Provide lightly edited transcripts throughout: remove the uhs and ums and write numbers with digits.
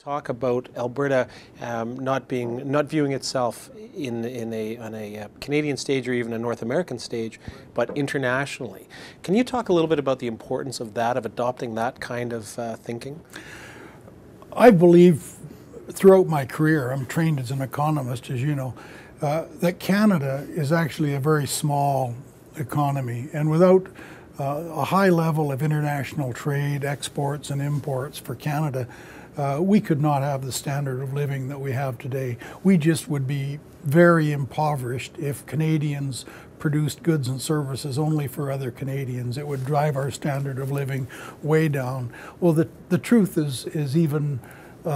Talk about Alberta not viewing itself on a Canadian stage or even a North American stage, but internationally. Can you talk a little bit about the importance of that, of adopting that kind of thinking? I believe throughout my career, I'm trained as an economist, as you know, that Canada is actually a very small economy, and without a high level of international trade, exports and imports for Canada, we could not have the standard of living that we have today. We just would be very impoverished if Canadians produced goods and services only for other Canadians. It would drive our standard of living way down. Well, the truth is even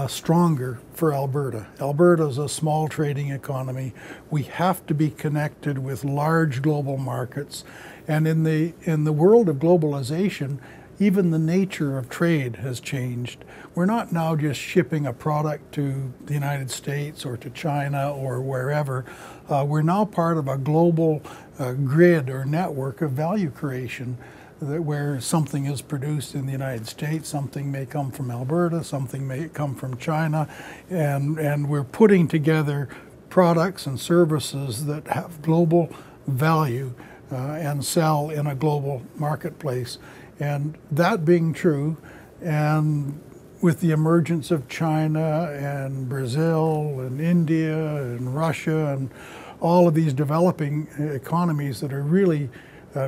stronger for Alberta. Alberta is a small trading economy. We have to be connected with large global markets. And in the world of globalization, even the nature of trade has changed. We're not now just shipping a product to the United States or to China or wherever. We're now part of a global grid or network of value creation, where something is produced in the United States, something may come from Alberta, something may come from China, and we're putting together products and services that have global value and sell in a global marketplace. And that being true, and with the emergence of China and Brazil and India and Russia and all of these developing economies that are really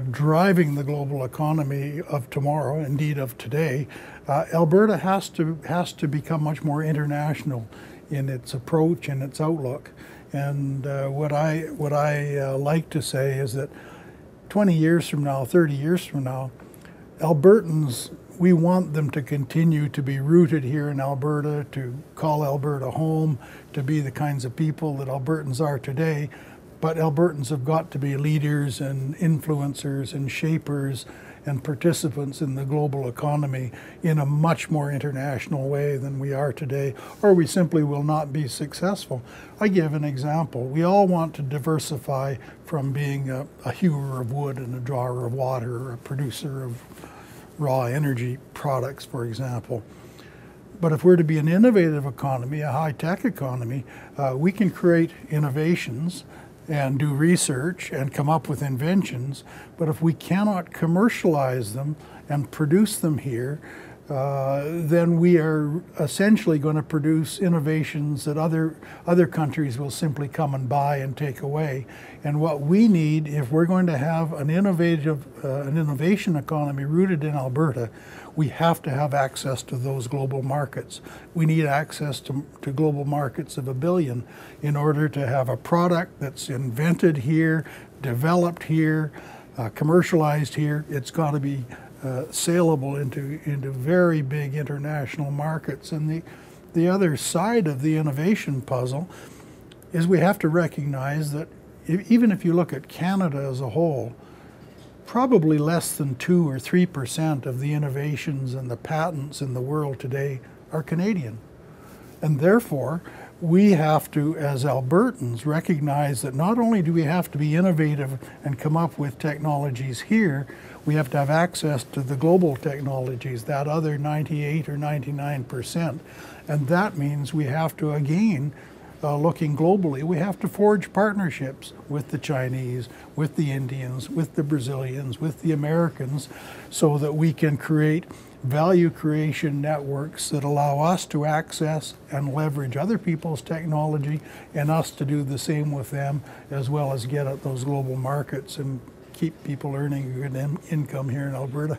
driving the global economy of tomorrow, indeed of today, Alberta has to become much more international in its approach and its outlook. And what I like to say is that 20 years from now, 30 years from now, Albertans, we want them to continue to be rooted here in Alberta, to call Alberta home, to be the kinds of people that Albertans are today. But Albertans have got to be leaders and influencers and shapers and participants in the global economy in a much more international way than we are today, or we simply will not be successful. I give an example. We all want to diversify from being a hewer of wood and a drawer of water, or a producer of raw energy products, for example. But if we're to be an innovative economy, a high-tech economy, we can create innovations and do research and come up with inventions, but if we cannot commercialize them and produce them here, then we are essentially going to produce innovations that other countries will simply come and buy and take away. And what we need, if we're going to have an innovation economy rooted in Alberta, we have to have access to those global markets. We need access to global markets of $1 billion in order to have a product that's invented here, developed here, commercialized here. It's got to be saleable into very big international markets. And the other side of the innovation puzzle is we have to recognize that even if you look at Canada as a whole, probably less than 2 or 3% of the innovations and the patents in the world today are Canadian. And therefore, we have to, as Albertans, recognize that not only do we have to be innovative and come up with technologies here, we have to have access to the global technologies, that other 98 or 99%. And that means we have to, again, looking globally, we have to forge partnerships with the Chinese, with the Indians, with the Brazilians, with the Americans, so that we can create value creation networks that allow us to access and leverage other people's technology and us to do the same with them, as well as get at those global markets and keep people earning a good income here in Alberta.